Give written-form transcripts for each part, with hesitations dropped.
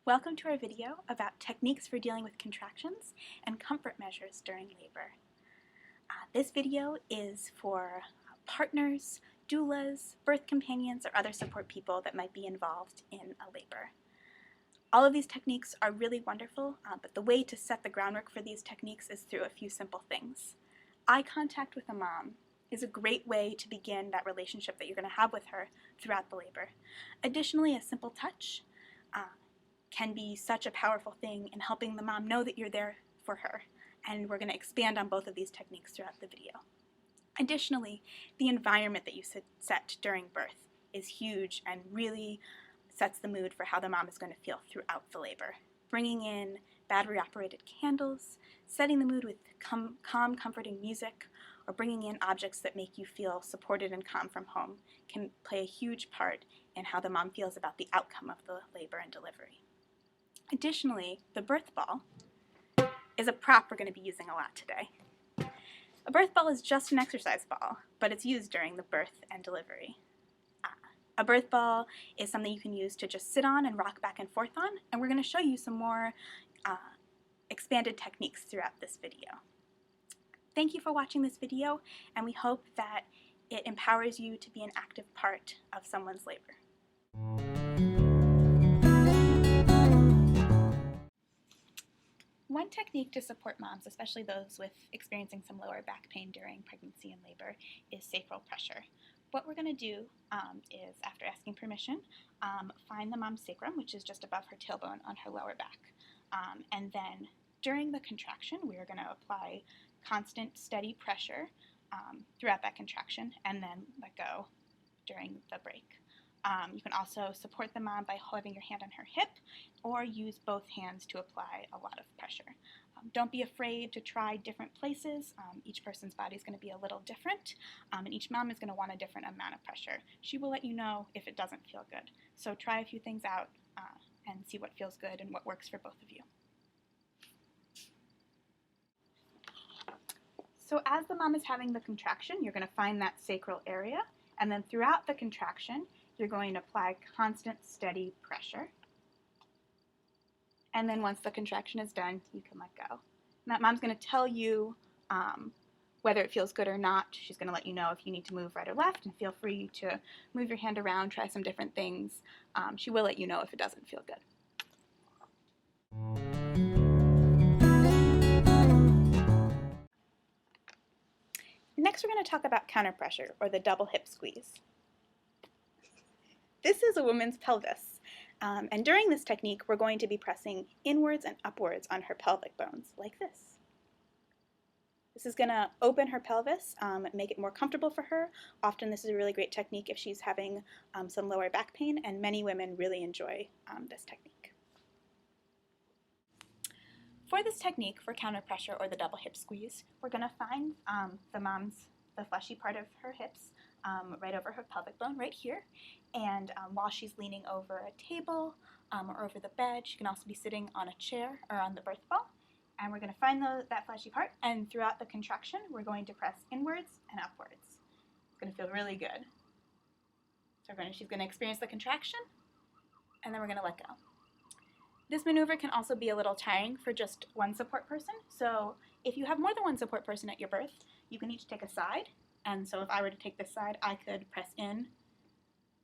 Welcome to our video about techniques for dealing with contractions and comfort measures during labor. This video is for partners, doulas, birth companions, or other support people that might be involved in a labor. All of these techniques are really wonderful, but the way to set the groundwork for these techniques is through a few simple things. Eye contact with a mom is a great way to begin that relationship that you're going to have with her throughout the labor. Additionally, a simple touch can be such a powerful thing in helping the mom know that you're there for her, and we're going to expand on both of these techniques throughout the video. Additionally, the environment that you set during birth is huge and really sets the mood for how the mom is going to feel throughout the labor. Bringing in battery-operated candles, setting the mood with calm, comforting music, or bringing in objects that make you feel supported and calm from home can play a huge part in how the mom feels about the outcome of the labor and delivery. Additionally, the birth ball is a prop we're going to be using a lot today. A birth ball is just an exercise ball, but it's used during the birth and delivery. A birth ball is something you can use to just sit on and rock back and forth on, and we're going to show you some more expanded techniques throughout this video. Thank you for watching this video, and we hope that it empowers you to be an active part of someone's labor. One technique to support moms, especially those with experiencing some lower back pain during pregnancy and labor, is sacral pressure. What we're going to do is, after asking permission, find the mom's sacrum, which is just above her tailbone on her lower back. And then during the contraction, we are going to apply constant, steady pressure throughout that contraction and then let go during the break. You can also support the mom by holding your hand on her hip or use both hands to apply a lot of pressure. Don't be afraid to try different places. Each person's body is going to be a little different, and each mom is going to want a different amount of pressure. She will let you know if it doesn't feel good. So try a few things out and see what feels good and what works for both of you. So as the mom is having the contraction, you're going to find that sacral area, and then throughout the contraction, you're going to apply constant, steady pressure. And then once the contraction is done, you can let go. And that mom's going to tell you whether it feels good or not. She's going to let you know if you need to move right or left, and feel free to move your hand around, try some different things. She will let you know if it doesn't feel good. Next, we're going to talk about counter pressure, or the double hip squeeze. This is a woman's pelvis, and during this technique, we're going to be pressing inwards and upwards on her pelvic bones, like this. This is going to open her pelvis, make it more comfortable for her. Often this is a really great technique if she's having some lower back pain, and many women really enjoy this technique. For this technique, for counter pressure or the double hip squeeze, we're going to find the fleshy part of her hips right over her pelvic bone, right here. And while she's leaning over a table or over the bed, she can also be sitting on a chair or on the birth ball. And we're going to find that fleshy part, and throughout the contraction, we're going to press inwards and upwards. It's going to feel really good. So she's going to experience the contraction, and then we're going to let go. This maneuver can also be a little tiring for just one support person. So if you have more than one support person at your birth, you can each take a side. And so if I were to take this side, I could press in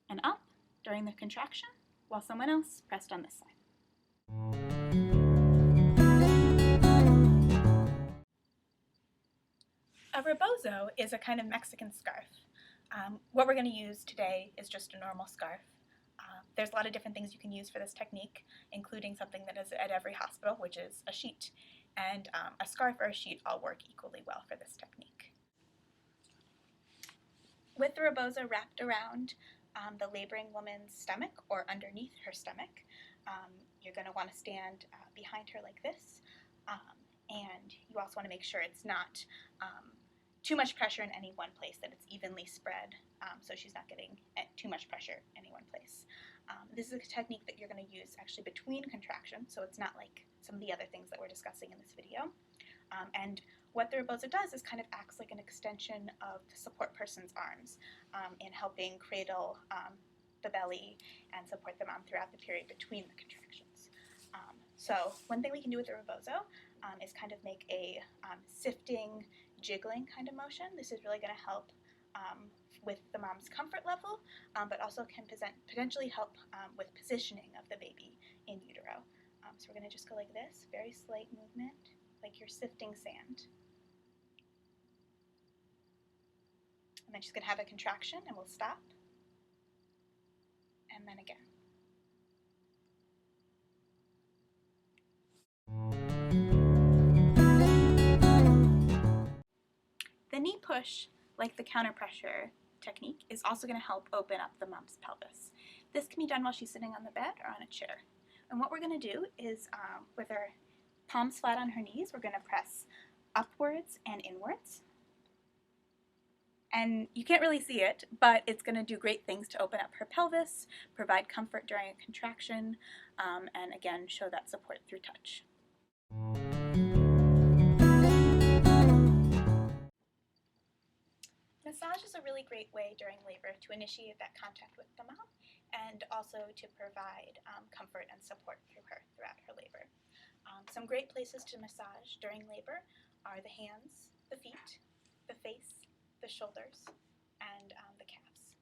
and up during the contraction, while someone else pressed on this side. A rebozo is a kind of Mexican scarf. What we're going to use today is just a normal scarf. There's a lot of different things you can use for this technique, including something that is at every hospital, which is a sheet. And a scarf or a sheet all work equally well for this technique. With the rebozo wrapped around the laboring woman's stomach or underneath her stomach, you're going to want to stand behind her like this. And you also want to make sure it's not too much pressure in any one place, that it's evenly spread, so she's not getting too much pressure in any one place. This is a technique that you're going to use actually between contractions, so it's not like some of the other things that we're discussing in this video. And what the rebozo does is kind of acts like an extension of the support person's arms in helping cradle the belly and support the mom throughout the period between the contractions. So one thing we can do with the rebozo is kind of make a sifting, jiggling kind of motion. This is really going to help with the mom's comfort level, but also can potentially help with positioning of the baby in utero. So we're going to just go like this, very slight movement, like you're sifting sand. And then she's going to have a contraction, and we'll stop. And then again. The knee push, like the counter pressure technique, is also going to help open up the mom's pelvis. This can be done while she's sitting on the bed or on a chair. And what we're going to do is, with her palms flat on her knees, we're going to press upwards and inwards. And you can't really see it, but it's going to do great things to open up her pelvis, provide comfort during a contraction, and again, show that support through touch. Massage is a really great way during labor to initiate that contact with the mom and also to provide comfort and support throughout her labor. Some great places to massage during labor are the hands, the feet, the face, the shoulders, and the calves.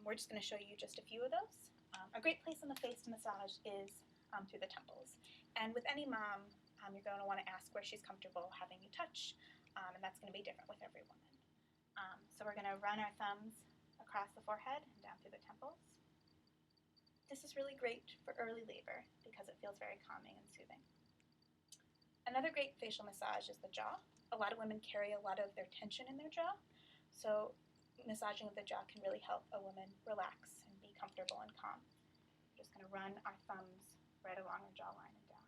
We're just going to show you just a few of those. A great place in the face to massage is through the temples. And with any mom, you're going to want to ask where she's comfortable having you touch, and that's going to be different with every woman. So we're going to run our thumbs across the forehead and down through the temples. This is really great for early labor because it feels very calming and soothing. Another great facial massage is the jaw. A lot of women carry a lot of their tension in their jaw, so massaging of the jaw can really help a woman relax and be comfortable and calm. We're just going to run our thumbs right along her jawline and down.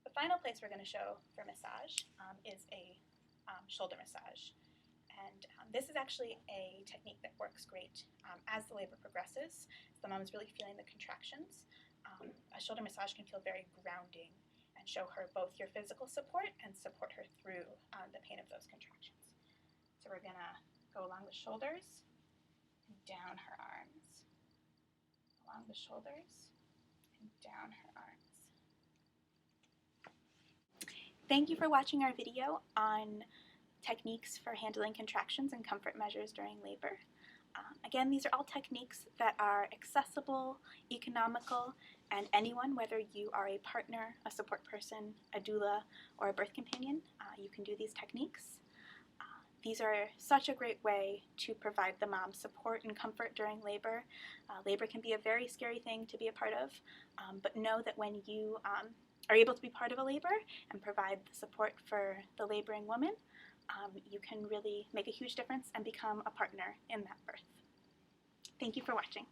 The final place we're going to show for massage is a shoulder massage. And this is actually a technique that works great as the labor progresses. So the mom is really feeling the contractions. A shoulder massage can feel very grounding and show her both your physical support and support her through the pain of those contractions. So we're going to go along the shoulders and down her arms. Along the shoulders and down her arms. Thank you for watching our video on techniques for handling contractions and comfort measures during labor. Again, these are all techniques that are accessible, economical, and anyone, whether you are a partner, a support person, a doula, or a birth companion, you can do these techniques. These are such a great way to provide the mom support and comfort during labor. Labor can be a very scary thing to be a part of, but know that when you are able to be part of a labor and provide the support for the laboring woman, you can really make a huge difference and become a partner in that birth. Thank you for watching.